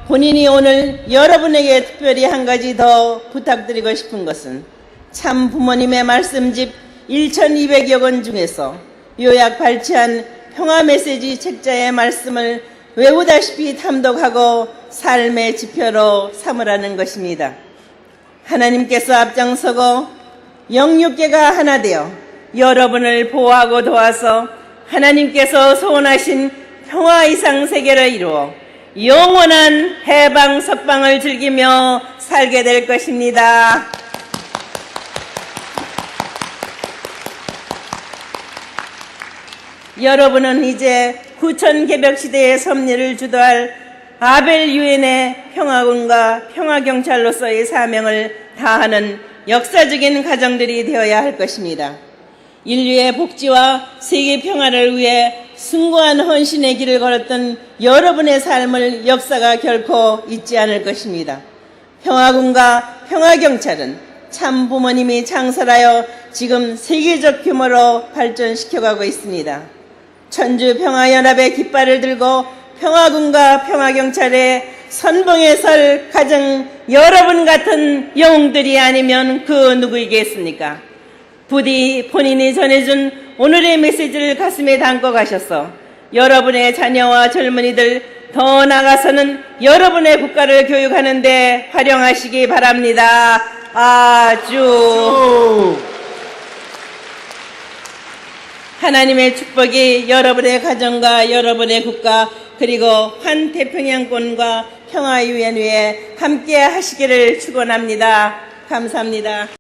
본인이 오늘 여러분에게 특별히 한 가지 더 부탁드리고 싶은 것은 참 부모님의 말씀집 1200여 권 중에서 요약 발췌한 평화 메시지 책자의 말씀을 외우다시피 탐독하고 삶의 지표로 삼으라는 것입니다. 하나님께서 앞장서고 영육계가 하나 되어 여러분을 보호하고 도와서 하나님께서 소원하신 평화 이상 세계를 이루어 영원한 해방 석방을 즐기며 살게 될 것입니다. 여러분은 이제 구천 개벽 시대의 섭리를 주도할 아벨 유엔의 평화군과 평화경찰로서의 사명을 다하는 역사적인 가정들이 되어야 할 것입니다. 인류의 복지와 세계 평화를 위해 숭고한 헌신의 길을 걸었던 여러분의 삶을 역사가 결코 잊지 않을 것입니다. 평화군과 평화경찰은 참 부모님이 창설하여 지금 세계적 규모로 발전시켜가고 있습니다. 천주평화연합의 깃발을 들고 평화군과 평화경찰의 선봉에 설 가정 여러분 같은 영웅들이 아니면 그 누구이겠습니까? 부디 본인이 전해준 오늘의 메시지를 가슴에 담고 가셔서 여러분의 자녀와 젊은이들 더 나아가서는 여러분의 국가를 교육하는 데 활용하시기 바랍니다. 아주 하나님의 축복이 여러분의 가정과 여러분의 국가 그리고 환태평양권과 평화유엔 위에 함께 하시기를 축원합니다. 감사합니다.